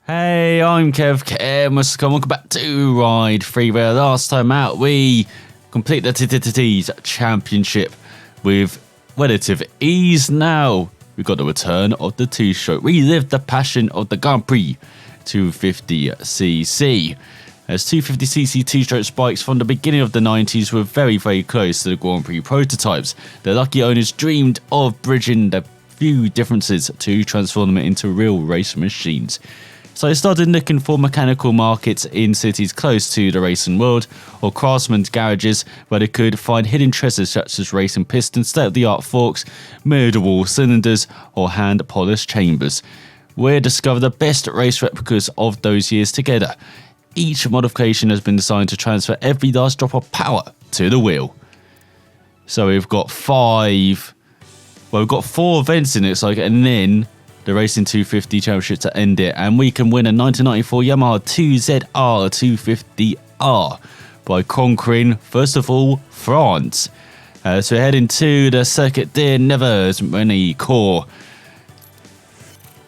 Hey, I'm Kev, welcome back to Ride 3, where last time out we complete the TTT's championship with relative ease. Now we've got the return of the two-stroke. Relive the passion of the Gran Prix 250cc. As 250cc two-stroke bikes from the beginning of the 90s were very close to the Grand Prix prototypes. The lucky owners dreamed of bridging the few differences to transform them into real race machines. So they started looking for mechanical markets in cities close to the racing world, or craftsmen's garages where they could find hidden treasures such as racing pistons, state-of-the-art forks, mirror-wall cylinders, or hand-polished chambers. We discovered the best race replicas of those years together. Each modification has been designed to transfer every last drop of power to the wheel. So we've got four events in it, so and then the Racing 250 Championship to end it, and we can win a 1994 Yamaha 2ZR 250R by conquering, first of all, France. So we're heading to the Circuit des Nevers Corps,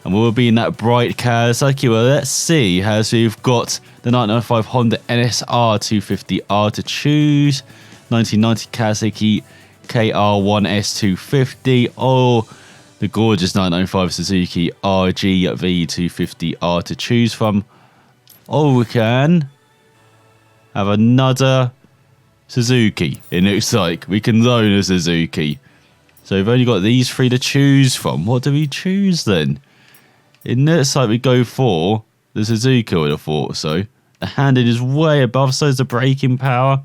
and we'll be in that bright Kawasaki. Well, let's see, as we've got the 1995 Honda NSR 250R to choose, 1990 Kawasaki KR1S 250, or the gorgeous 1995 Suzuki RGV 250R to choose from. Or we can have another Suzuki. It looks like we can loan a Suzuki. So we've only got these three to choose from. What do we choose then? It looks like we go for the Suzuki, I would have thought so. The handling is way above, so is the braking power.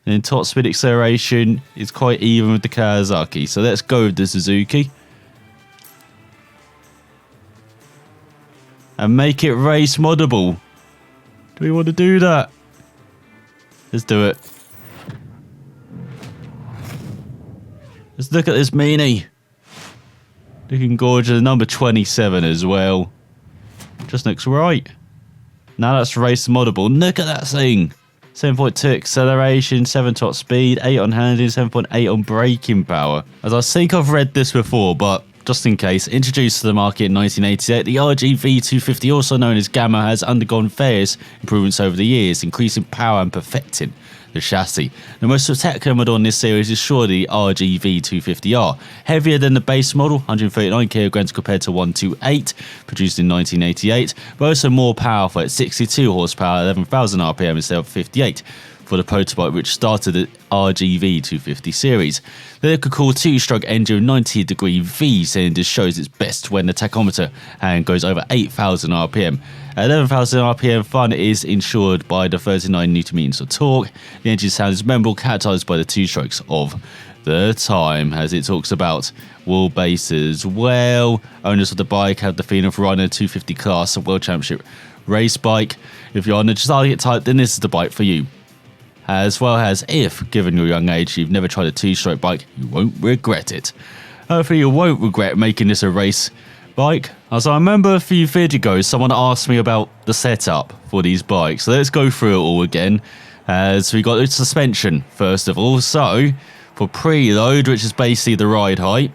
And then top speed acceleration is quite even with the Kawasaki. So let's go with the Suzuki. And make it race moddable. Do we want to do that? Let's do it. Let's look at this Mini. Looking gorgeous. Number 27 as well. Just looks right. Now that's race moddable. Look at that thing. 7.2 acceleration, 7 top speed, 8 on handling, 7.8 on braking power. As I think I've read this before, but just in case, introduced to the market in 1988, the RGV 250, also known as Gamma, has undergone various improvements over the years, increasing power and perfecting the chassis. The most spectacular model in this series is surely the RGV 250R. Heavier than the base model, 139 kilograms compared to 128, produced in 1988, but also more powerful at 62 horsepower, 11,000 RPM instead of 58 for the prototype, which started the RGV 250 series. The electrical two-stroke engine 90-degree V cylinder shows its best when the tachometer hand goes over 8,000 RPM. At 11,000 RPM, fun is ensured by the 39 Nm of torque. The engine sound is memorable, characterized by the two strokes of the time, as it talks about wheelbase as well. Owners of the bike have the feeling of riding a 250 class World Championship race bike. If you're on the target type, then this is the bike for you. As well as, if, given your young age, you've never tried a two-stroke bike, you won't regret it. Hopefully you won't regret making this a race bike. As I remember a few videos ago, someone asked me about the setup for these bikes. So let's go through it all again. As we got the suspension, first of all. So, for preload, which is basically the ride height,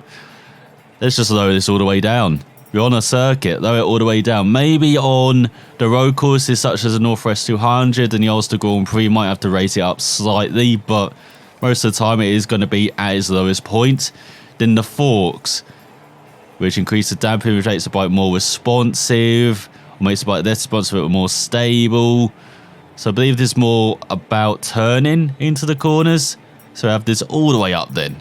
let's just lower this all the way down. We're on a circuit, lower it all the way down. Maybe on the road courses such as the Northwest 200 and the Ulster Grand Prix, might have to raise it up slightly, but most of the time it is going to be at its lowest point. Then the forks, which increase the damping, which makes the bike more responsive, or makes the bike less responsive but more stable. So I believe this is more about turning into the corners. So I have this all the way up then.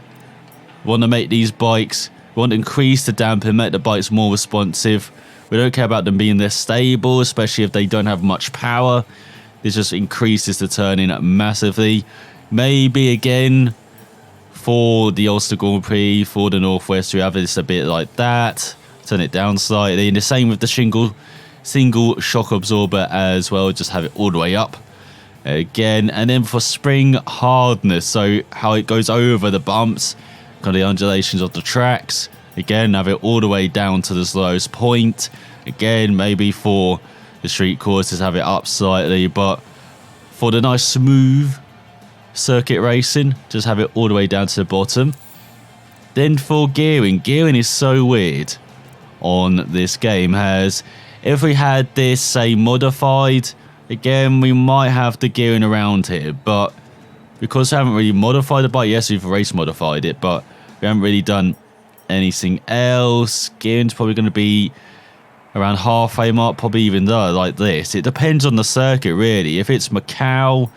We want to make these bikes, we want to increase the damping, make the bikes more responsive. We don't care about them being less stable, especially if they don't have much power. This just increases the turning massively. Maybe again, for the Ulster Grand Prix, for the Northwest, we have this a bit like that. Turn it down slightly. And the same with the single shock absorber as well. Just have it all the way up again. And then for spring hardness, so how it goes over the bumps, kind of the undulations of the tracks. Again, have it all the way down to the lowest point. Again, maybe for the street courses, have it up slightly. But for the nice smooth circuit racing, just have it all the way down to the bottom. Then for gearing is so weird on this game, as If we had this, say, modified, again, we might have the gearing around here. But because we haven't really modified the bike, yes, we've race modified it, but we haven't really done anything else. Gearing's probably going to be around halfway mark, probably even though like this. It depends on the circuit, really. If it's Macau,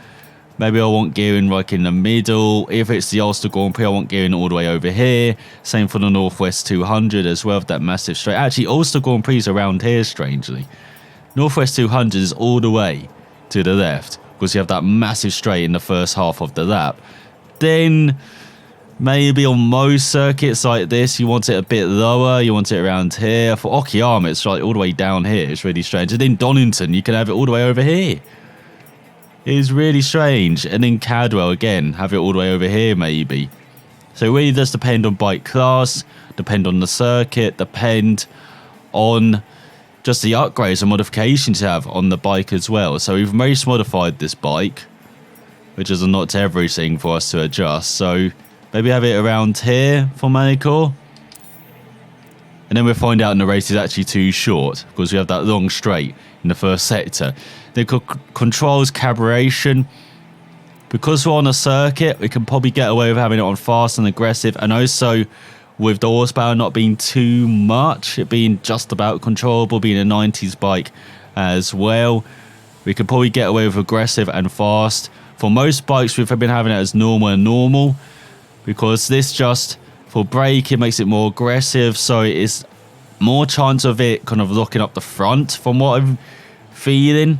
maybe I want gearing like in the middle. If it's the Ulster Grand Prix, I want gearing all the way over here. Same for the Northwest 200 as well, that massive straight. Actually, Ulster Grand Prix is around here, strangely. Northwest 200 is all the way to the left, because you have that massive straight in the first half of the lap. Then, maybe on most circuits like this, you want it a bit lower. You want it around here. For Okayama, it's like all the way down here. It's really strange. And in Donington, you can have it all the way over here. It is really strange. And in Cadwell, again, have it all the way over here, maybe. So it really does depend on bike class, depend on the circuit, depend on just the upgrades and modifications you have on the bike as well. So we've race modified this bike, which is not everything for us to adjust. So maybe have it around here for Manicure. And then we'll find out in the race is actually too short, because we have that long straight in the first sector. The controls calibration. Because we're on a circuit, we can probably get away with having it on fast and aggressive. And also with the horsepower not being too much, it being just about controllable, being a 90s bike as well. We could probably get away with aggressive and fast. For most bikes, we've been having it as normal and normal, because this just, for brake, it makes it more aggressive, so it's more chance of it kind of locking up the front from what I'm feeling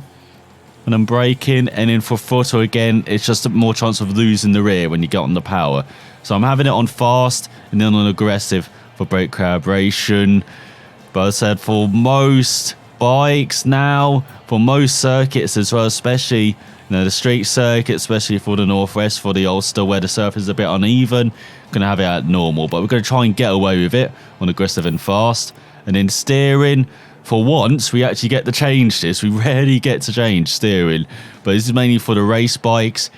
when I'm braking. And then for throttle, again, it's just more chance of losing the rear when you get on the power. So I'm having it on fast and then on aggressive for brake calibration. But as I said, for most bikes now, for most circuits as well, especially the street circuit, especially for the Northwest, for the Ulster, where the surface is a bit uneven, going to have it at normal. But we're going to try and get away with it on aggressive and fast. And then steering, for once, we actually get to change this. We rarely get to change steering. But this is mainly for the race bikes.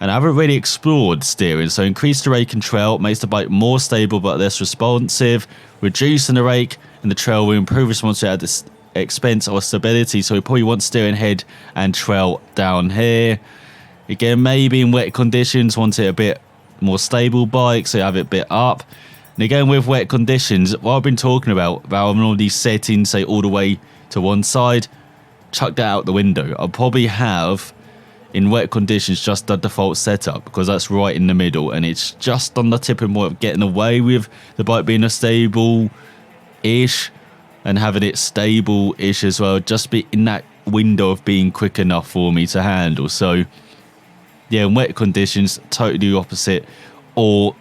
And I haven't really explored steering. So increase the rake and trail, makes the bike more stable but less responsive. Reducing the rake and the trail will improve responsiveness at this expense or stability. So we probably want steering head and trail down here. Again, maybe in wet conditions, want it a bit more stable bike, so you have it a bit up. And again, with wet conditions, what I've been talking about having all these settings, say all the way to one side, chuck that out the window. I'll probably have, in wet conditions, just the default setup, because that's right in the middle, and it's just on the tipping point of getting away with the bike being a stable-ish, and having it stable-ish as well, just be in that window of being quick enough for me to handle. So, yeah, in wet conditions, totally opposite, or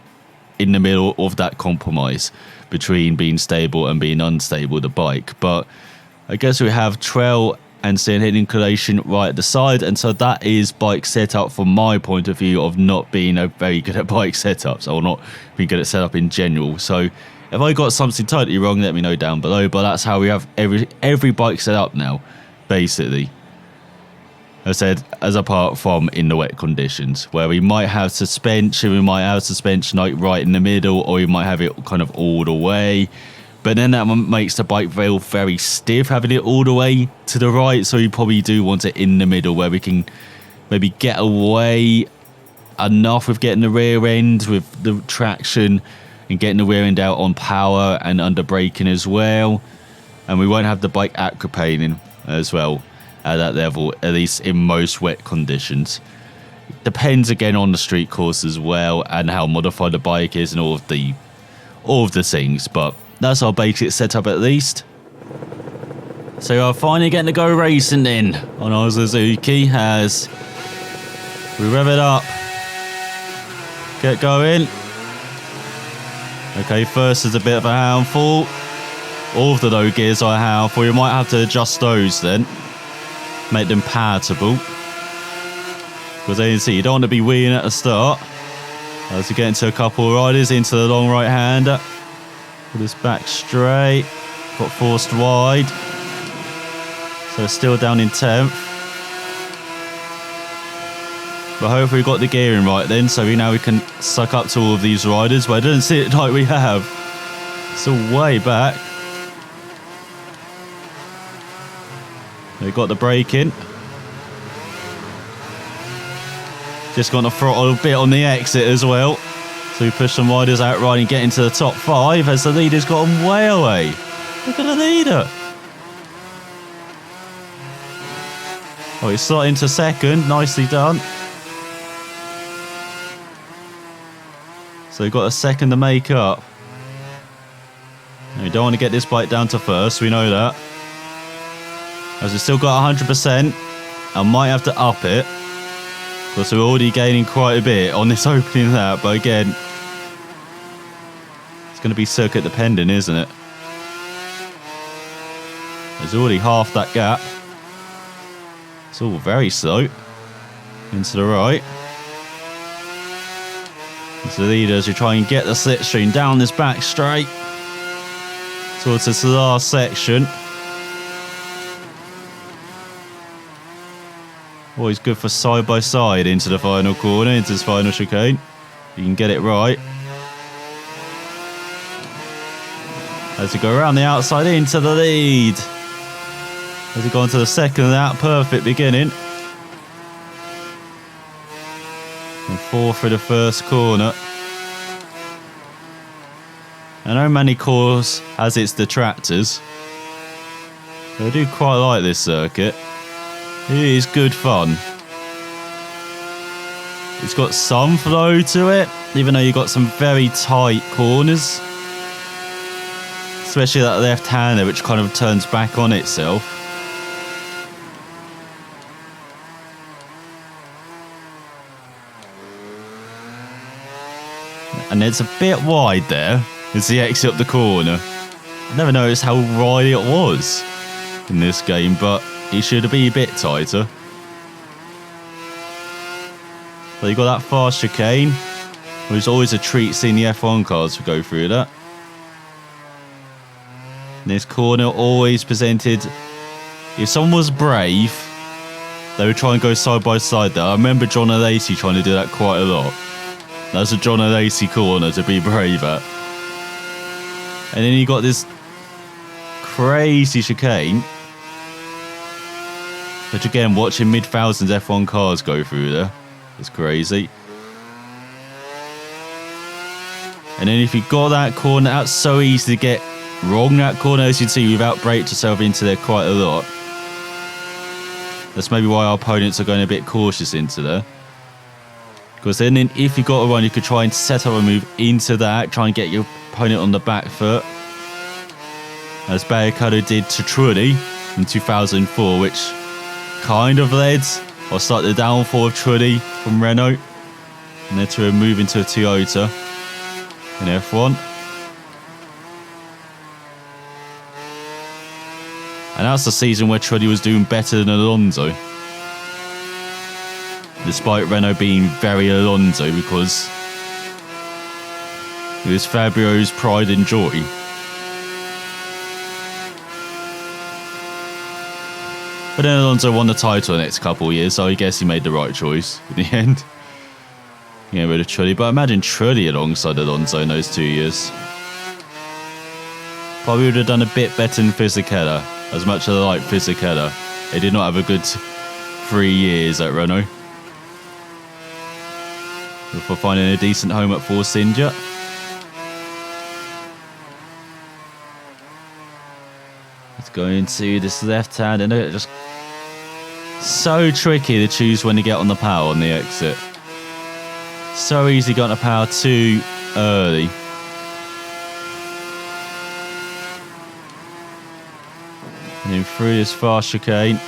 in the middle of that compromise between being stable and being unstable, the bike. But I guess we have trail and steering head inclination right at the side, and so that is bike setup from my point of view of not being very good at bike setups, or not being good at setup in general. So if I got something totally wrong, let me know down below. But that's how we have every bike set up now, basically. I said, as apart from in the wet conditions, where we might have suspension, like right in the middle, or we might have it kind of all the way. But then that makes the bike feel very stiff, having it all the way to the right. So you probably do want it in the middle, where we can maybe get away enough with getting the rear end with the traction, and getting the rear end out on power and under braking as well. And we won't have the bike aquaplaning as well at that level, at least in most wet conditions. Depends again on the street course as well, and how modified the bike is, and all of the things. But that's our basic setup at least. So we're finally getting to go racing then on our Suzuki as we rev it up. Get going. Okay, first is a bit of a handful. All of the low gears are a handful. You might have to adjust those then, make them palatable. Because as you can see, you don't want to be wheeling at the start. As you get into a couple of riders, into the long right hander. Pull this back straight. Got forced wide. So still down in 10th. But hopefully we got the gearing right then, so now we can suck up to all of these riders, but it doesn't seem like we have. Still way back. They got the brake in. Just got the throttle a bit on the exit as well. So we push some riders out right and get into the top 5 as the leader's got them way away. Look at the leader. Oh, he's slotted into second. Nicely done. So we've got a second to make up. We don't want to get this bike down to first. We know that. As we've still got 100%. I might have to up it. Because we're already gaining quite a bit on this opening lap. But again, it's going to be circuit dependent, isn't it? There's already half that gap. It's all very slow. Into the right. It's the leaders who try and get the slipstream down this back straight. Towards this last section. Always good for side by side into the final corner, into this final chicane. You can get it right. As you go around the outside into the lead. As you go into the second lap, perfect beginning. And 4 through the first corner. I know many course has its detractors. But I do quite like this circuit. It is good fun. It's got some flow to it, even though you've got some very tight corners. Especially that left-hander, which kind of turns back on itself. And it's a bit wide there as the exit up the corner. I never noticed how wide it was in this game, but it should be a bit tighter. So you got that fast chicane. It was always a treat seeing the F1 cars go through that. And this corner always presented, if someone was brave, they would try and go side by side there. I remember John Lacey trying to do that quite a lot. That's a John Lacey corner to be brave at. And then you got this crazy chicane. Which again, watching mid-thousands F1 cars go through there is crazy. And then if you got that corner, that's so easy to get wrong, that corner. As you can see, you've outbraked yourself into there quite a lot. That's maybe why our opponents are going a bit cautious into there. Because then if you got a run, you could try and set up a move into that, try and get your opponent on the back foot. As Barricado did to Trulli in 2004, which kind of led or started the downfall of Trulli from Renault. And then to a move into a Toyota in F1. And that's the season where Trulli was doing better than Alonso. Despite Renault being very Alonso, because it was Fabio's pride and joy. But then Alonso won the title the next couple of years, so I guess he made the right choice in the end. Getting rid of Trulli, but imagine Trulli alongside Alonso in those 2 years. Probably would have done a bit better in Fisichella, as much as I like Fisichella. They did not have a good 3 years at Renault. Before finding a decent home at Force India. Let's go into this left hand, and it's just so tricky to choose when to get on the power on the exit. So easy got on the power too early. And then through this fast chicane.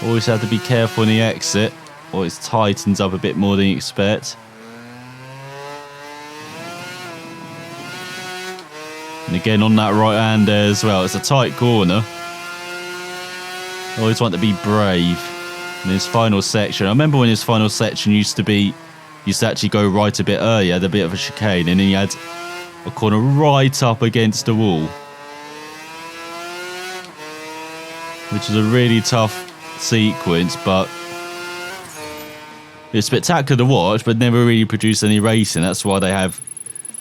Always have to be careful on the exit, or it tightens up a bit more than you expect. And again on that right hand there as well, it's a tight corner. Always want to be brave in this final section. I remember when this final section used to actually go right a bit early, had a bit of a chicane, and then you had a corner right up against the wall. Which is a really tough sequence, but it's spectacular to watch, but never really produced any racing. That's why they have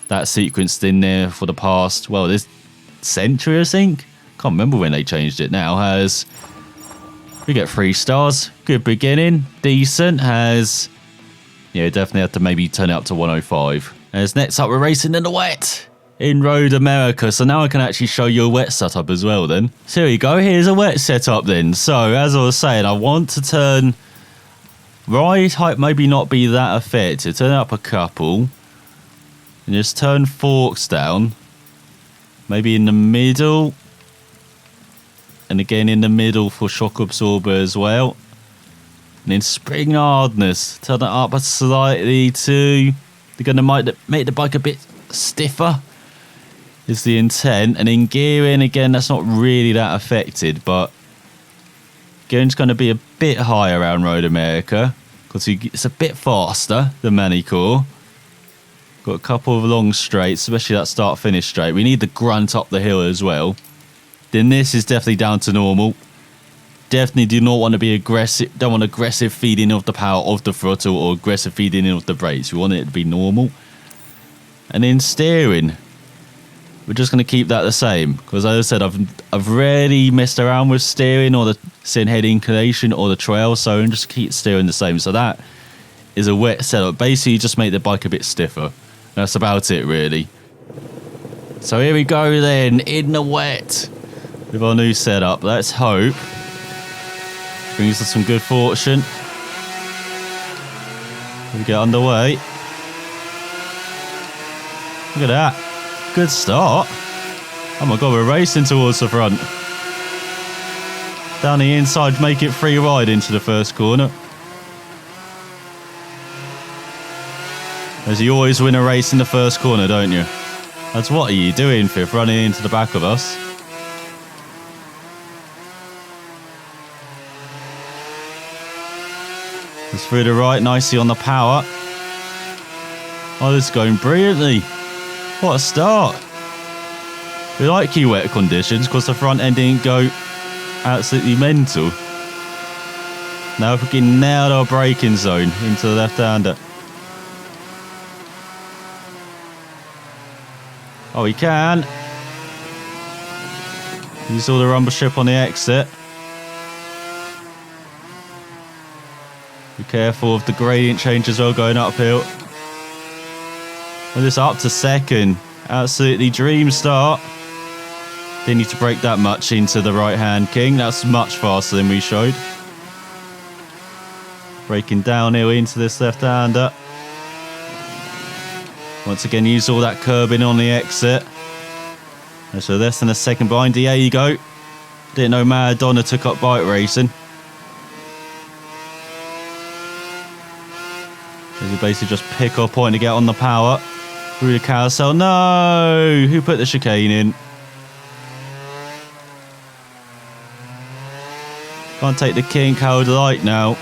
that sequence in there for the past, well, this century, I think. Can't remember when they changed it now. Has We get 3 stars. Good beginning. Decent. Has... Yeah, definitely have to maybe turn it up to 105. As next up, we're racing in the wet. In Road America. So now I can actually show you a wet setup as well then. So here we go. Here's a wet setup then. So as I was saying, I want to turn... Ride height maybe not be that effective. Turn it up a couple. And just turn forks down. Maybe in the middle. And again in the middle for shock absorber as well. And then spring hardness. Turn it up slightly too. They're going to make the bike a bit stiffer. Is the intent. And in gearing, again, that's not really that affected. But gearing's going to be a bit higher around Road America. Because it's a bit faster than Manicore. Got a couple of long straights, especially that start-finish straight. We need the grunt up the hill as well. Then this is definitely down to normal. Definitely do not want to be aggressive. Don't want aggressive feeding of the power of the throttle or aggressive feeding of the brakes. We want it to be normal. And then steering. We're just going to keep that the same. Because as I said, I've rarely messed around with steering or the sin head inclination or the trail. So I'm just keep steering the same. So that is a wet setup. Basically, just make the bike a bit stiffer. That's about it, really. So here we go then, in the wet. With our new setup. Let's hope. Brings us some good fortune. We get underway. Look at that. Good start. Oh my god, we're racing towards the front. Down the inside, make it free ride into the first corner. As you always win a race in the first corner, don't you? That's what are you doing, Fifth, running into the back of us? It's through the right, nicely on the power. Oh, this is going brilliantly. What a start. We like you wet conditions because the front end didn't go absolutely mental. Now if we can nail our braking zone into the left-hander. Oh, we can. Use all the rumble strip on the exit. Be careful of the gradient change as well going uphill. Well, this up to second. Absolutely dream start. Didn't need to brake that much into the right hand king. That's much faster than we showed. Braking downhill into this left hander. Once again, use all that curbing on the exit. And so less than a second behind. There you go. Didn't know Maradona took up bike racing. As you basically just pick our point to get on the power. Through the carousel. No! Who put the chicane in? Can't take the kink, hold light now.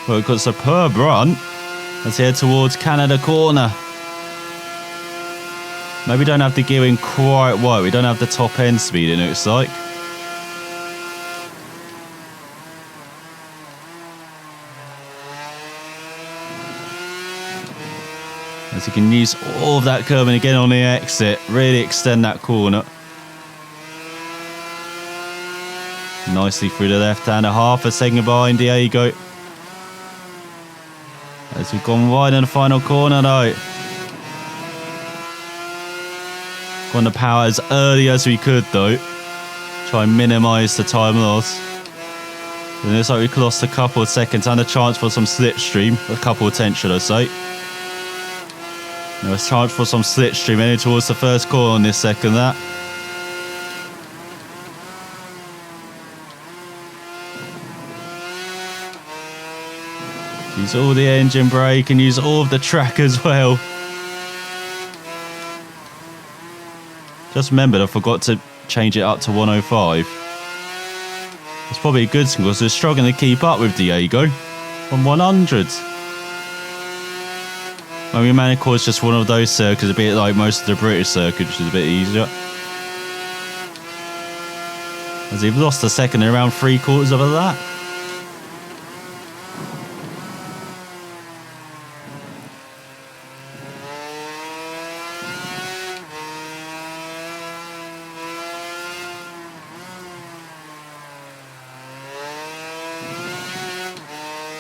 Well, we've got a superb run. Let's head towards Canada corner. Maybe don't have the gearing quite right. We don't have the top end speed, it looks like. As you can use all of that curbing again on the exit. Really extend that corner. Nicely through the left hander. Half a second behind. There you go. As we've gone wide in the final corner though. Gone to power as early as we could though. Try and minimise the time loss. And it looks like we've lost a couple of seconds and a chance for some slipstream. A couple of tenths, should I say. Now it's chance for some slipstream heading towards the first corner on this second that. Use all the engine brake and use all of the track as well. Just remembered I forgot to change it up to 105. It's probably a good thing because we're struggling to keep up with Diego on 100. I mean, Manicore is just one of those circuits, a bit like most of the British circuits, which is a bit easier. As he've lost a second in around 3/4 of a lap.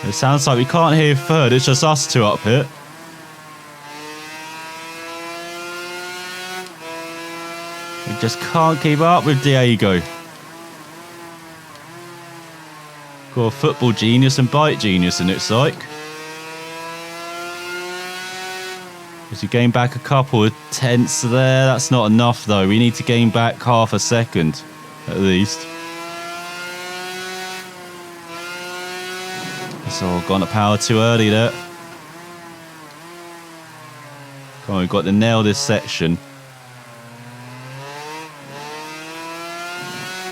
It sounds like we can't hear third, it's just us two up here. We just can't keep up with Diego. Got a football genius and bike genius, and it's like. As you gain back a couple of tenths there, that's not enough though. We need to gain back half a second, at least. So gone to power too early there. Come on, we've got to nail this section.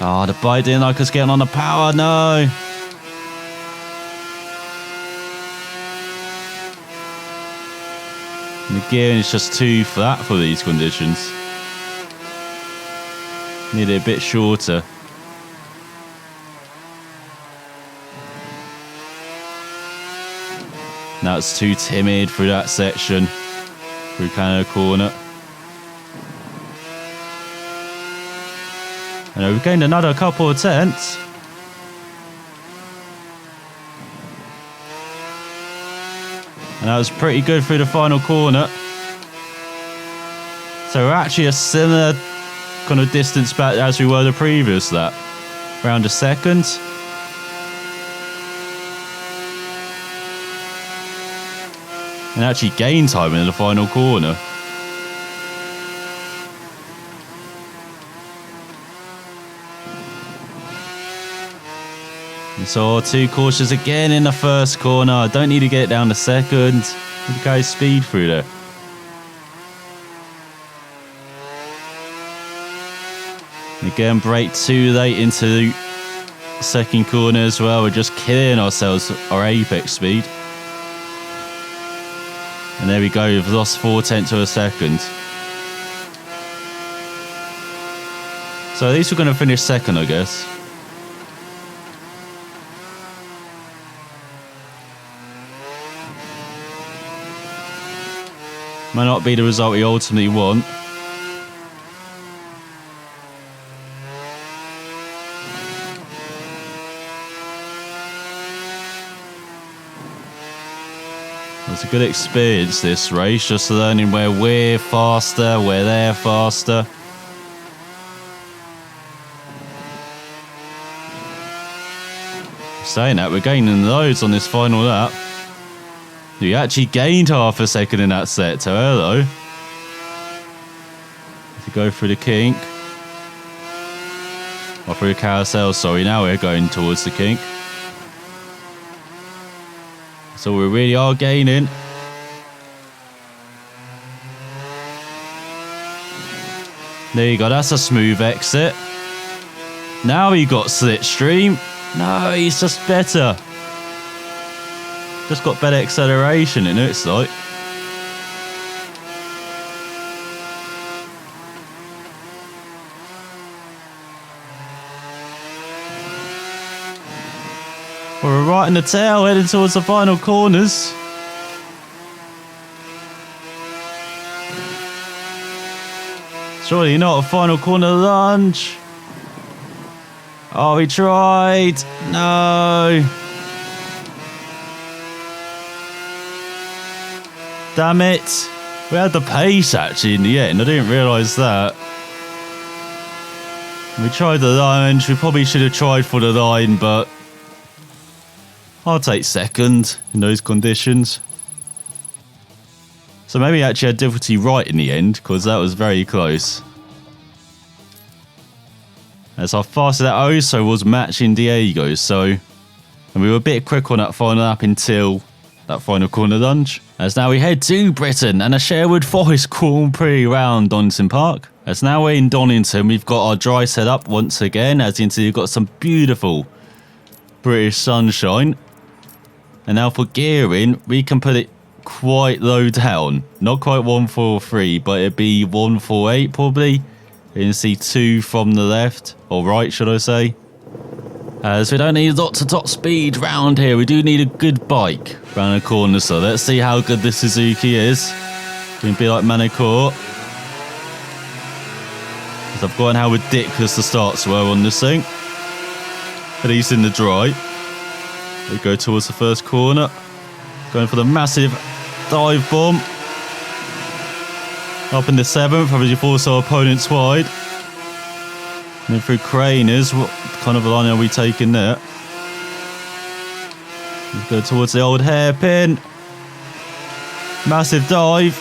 Oh, the bike didn't like us getting on the power, no. And the gearing is just too flat for these conditions. Need it a bit shorter. Now it's too timid through that section. Through Canada corner. And we've gained another couple of tenths. And that was pretty good through the final corner. So we're actually a similar kind of distance back as we were the previous lap. Around a second. And actually gain time in the final corner. And so too cautious again in the first corner. I don't need to get it down to second. Need to go speed through there. And again, brake too late into the second corner as well. We're just killing ourselves our apex speed. And there we go, we've lost 4/10 of a second. So at least we're going to finish second, I guess. Might not be the result we ultimately want. It's a good experience, this race, just learning where we're faster, where they're faster. Saying that, we're gaining loads on this final lap. We actually gained half a second in that set, so hello. To go through the kink. Or through the carousel, sorry, now we're going towards the kink. So we really are gaining. There you go, that's a smooth exit. Now he got slipstream. No, he's just better. Just got better acceleration in it, it's like. We're right in the tail, heading towards the final corners. Surely not a final corner lunge. Oh, he tried. No. Damn it. We had the pace actually in the end. I didn't realise that. We tried the lunge. We probably should have tried for the line, but I'll take second in those conditions. So maybe I actually had difficulty right in the end, because that was very close. As our fastest that also was matching Diego's, so and we were a bit quick on that final lap until that final corner lunge. As now we head to Britain and a Sherwood Forest Grand Prix round Donington Park. As now we're in Donington, we've got our dry set up once again. As you can see, we've got some beautiful British sunshine. And now for gearing, we can put it quite low down. Not quite 143, but it'd be 148 probably. You can see 2 from the left, or right should I say. As we don't need lots of top speed round here, we do need a good bike round the corner. So let's see how good this Suzuki is. Can be like Manicourt. Because I've forgotten how ridiculous the starts were on this thing. At least in the dry. We go towards the first corner. Going for the massive dive bomb. Up in the 7th, as you force our opponents wide. And then through Craners, what kind of a line are we taking there? We go towards the old hairpin. Massive dive.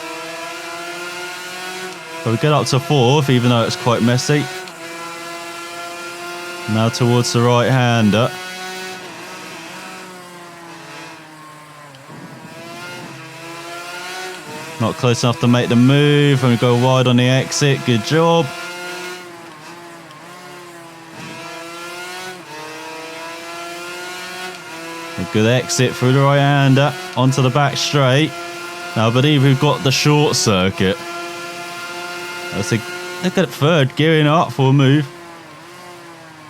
But we get up to 4th, even though it's quite messy. Now towards the right-hander. Not close enough to make the move, and we go wide on the exit. Good job. A good exit through the right-hander onto the back straight. Now I believe we've got the short circuit. Look at third, gearing up for a move.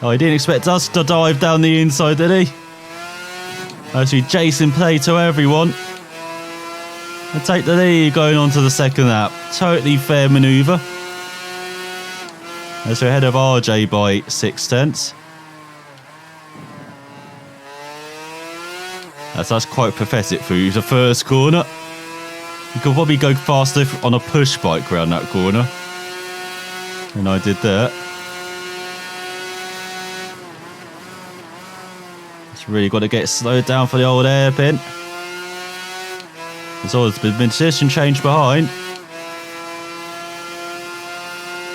Oh, he didn't expect us to dive down the inside, did he? Actually, Jason Plato, everyone. And take the lead going on to the second lap. Totally fair manoeuvre. As we're ahead of RJ by 6/10. That's quite pathetic through the first corner. You could probably go faster on a push bike around that corner. And I did that. It's really got to get slowed down for the old hairpin. There's been position change behind.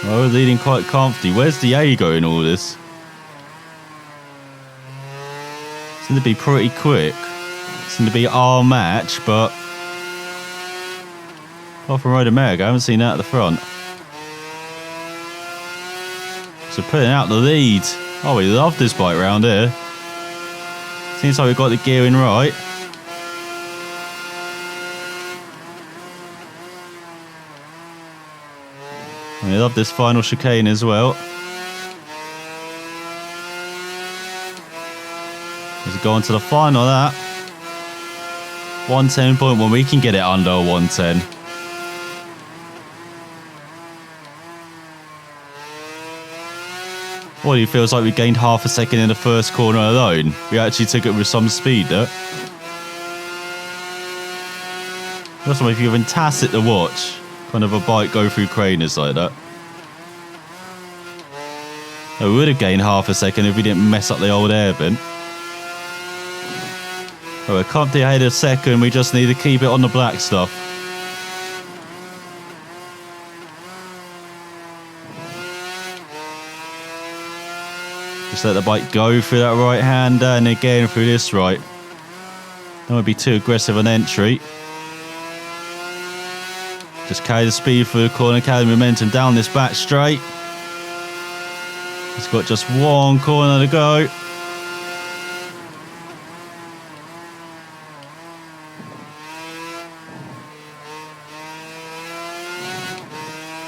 Oh, we're leading quite comfortably. Where's the A going all this? Seems to be pretty quick. Seems to be our match, but apart from Road America, I haven't seen that at the front. So putting out the lead. Oh, we love this bike round here. Seems like we've got the gearing right. We love this final chicane as well. As we go on to the final lap. 110.1, we can get it under 110. Well, it feels like we gained half a second in the first corner alone. We actually took it with some speed there. That's why if you're fantastic to watch. Kind of a bike go through Craners like that. We would have gained half a second if we didn't mess up the old airbin. Oh, we're comfortably ahead of second. We just need to keep it on the black stuff. Just let the bike go through that right hander and again through this right. Don't want to be too aggressive on entry. Just carry the speed through the corner, carry the momentum down this back straight. It's got just one corner to go.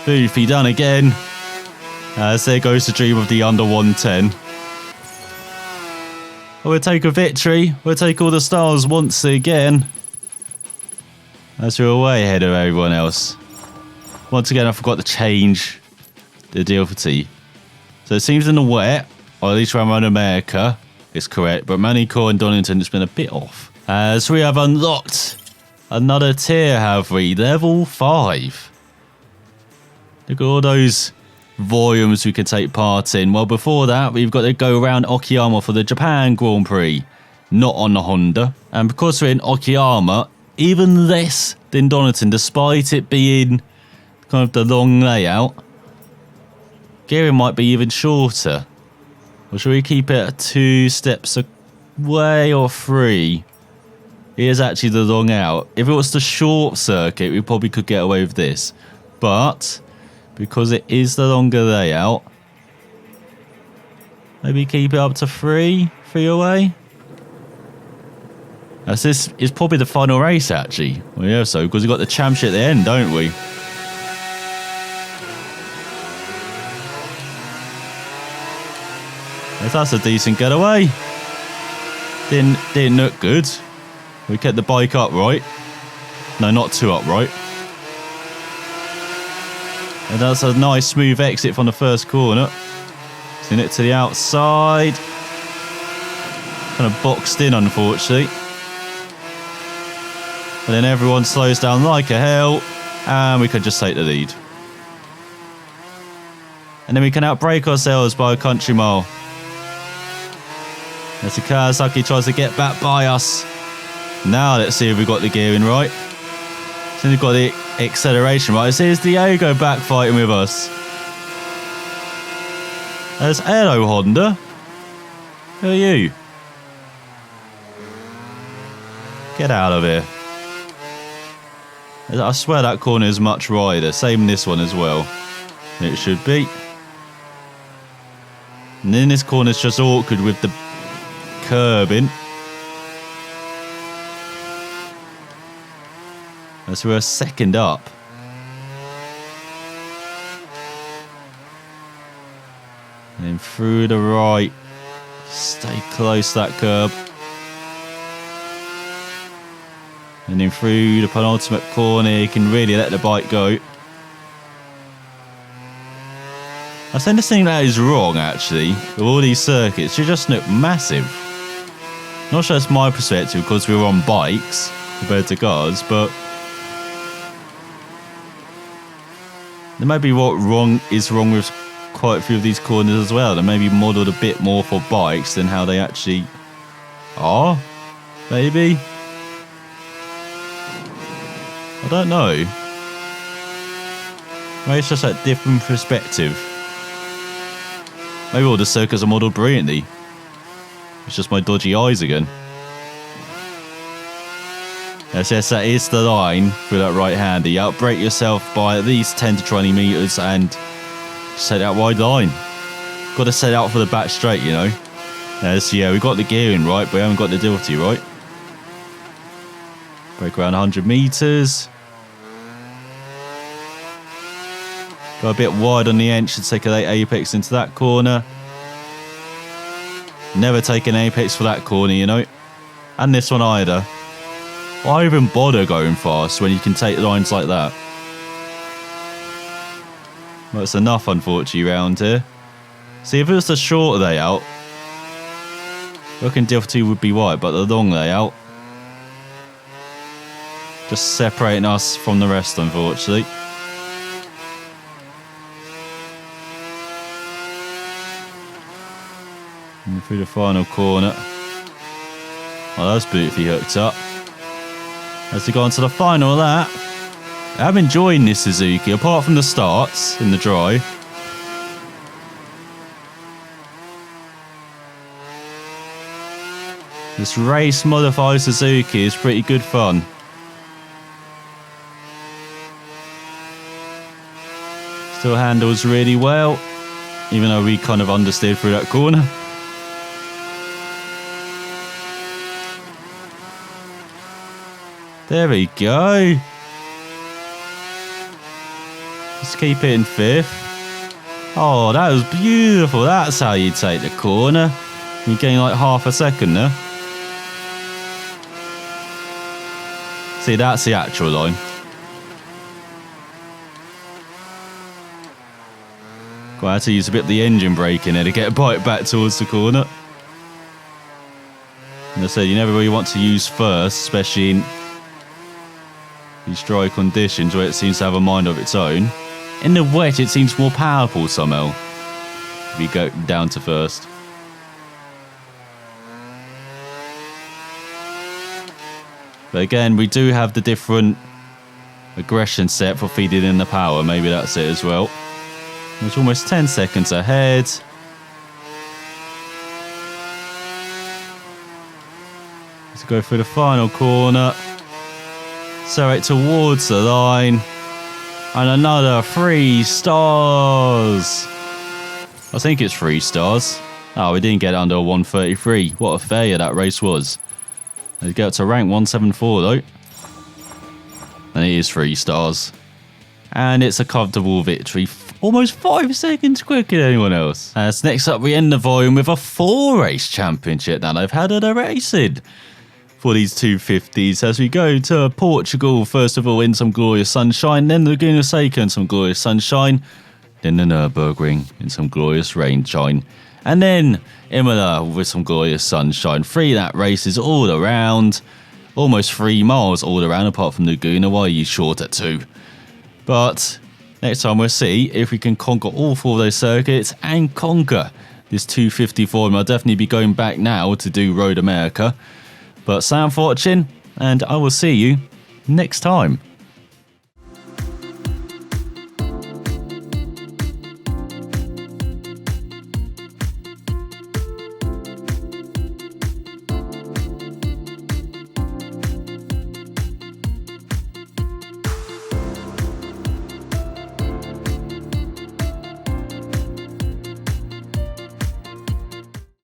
Boofy done again. As there goes the dream of the under 110. We'll take a victory. We'll take all the stars once again. As we're way ahead of everyone else. Once again, I forgot to change the deal for T. So it seems in the wet, or at least around Road America, is correct. But Manicourt and Donington has been a bit off. As we have unlocked another tier, have we? Level 5. Look at all those volumes we can take part in. Well, before that, we've got to go around Okayama for the Japan Grand Prix. Not on the Honda. And because we're in Okayama, even less than Donington, despite it being kind of the long layout. Gearing might be even shorter. Or should we keep it at 2 steps away or 3? Here's actually the long out. If it was the short circuit, we probably could get away with this. But because it is the longer layout, maybe keep it up to 3 away. As this is probably the final race, actually. Well, yeah, so because we've got the championship at the end, don't we? If that's a decent getaway. Didn't look good. We kept the bike upright. No, not too upright. And that's a nice smooth exit from the first corner. Send it to the outside. kind of boxed in, unfortunately. And then everyone slows down like a hell, and we can just take the lead. And then we can outbrake ourselves by a country mile. As the Kawasaki tries to get back by us. Now let's see if we got the gearing right. So we've got the acceleration right. So here's Diego back fighting with us. There's hello Honda. Who are you? Get out of here. I swear that corner is much wider. Same this one as well. It should be. And then this corner's just awkward with the curbing. As we're a second up. And then through the right. Stay close to that curb. And then through the penultimate corner, you can really let the bike go. I tend to think that is wrong, actually. With all these circuits, you just look massive. Not sure it's my perspective because we were on bikes compared to cars, but there may be what is wrong with quite a few of these corners as well. They may be modelled a bit more for bikes than how they actually are, maybe. I don't know. Maybe it's just a different perspective. Maybe all the circuits are modelled brilliantly. It's just my dodgy eyes again. Yes, that is the line through that right-hander. You outbrake yourself by at least 10 to 20 metres and set that wide line. Got to set out for the back straight, you know. Yes, yeah, we got the gearing right, but we haven't got the difficulty right. Break around 100 metres. Go a bit wide on the end, should take a late apex into that corner. Never take an apex for that corner, you know. And this one either. Why even bother going fast when you can take lines like that? Well, it's enough, unfortunately, around here. See, if it was the short layout, looking difficulty would be wide, but the long layout, just separating us from the rest, unfortunately. And through the final corner. Oh, that's beautifully hooked up. As we go on to the final lap. I'm enjoying this Suzuki, apart from the starts in the dry. This race modified Suzuki is pretty good fun. Still handles really well, even though we kind of understeered through that corner. There we go. Just keep it in fifth. Oh, that was beautiful. That's how you take the corner. You're getting like half a second there. See, that's the actual line. Got to use a bit of the engine brake in there to get a bike back towards the corner. And I said, you never really want to use first, especially in these dry conditions where it seems to have a mind of its own. In the wet, it seems more powerful somehow. If you go down to first. But again, we do have the different aggression set for feeding in the power. Maybe that's it as well. It's almost 10 seconds ahead. Let's go through the final corner. Accelerate towards the line. And another 3 stars. I think it's 3 stars. Oh, we didn't get under 133. What a failure that race was. Let's get up to rank 174 though. And it is 3 stars. And it's a comfortable victory. Almost 5 seconds quicker than anyone else. As next up, we end the volume with a 4-race championship that I've had at a racing for these 250s as we go to Portugal. First of all, in some glorious sunshine, then Laguna Seca in some glorious sunshine, then the Nürburgring in some glorious rainshine. And then Imola with some glorious sunshine. 3 lap races all around. Almost 3 miles all around apart from Laguna. Why are you short at 2? But next time we'll see if we can conquer all 4 of those circuits and conquer this 254. And I'll definitely be going back now to do Road America. But thanks for watching, and I will see you next time.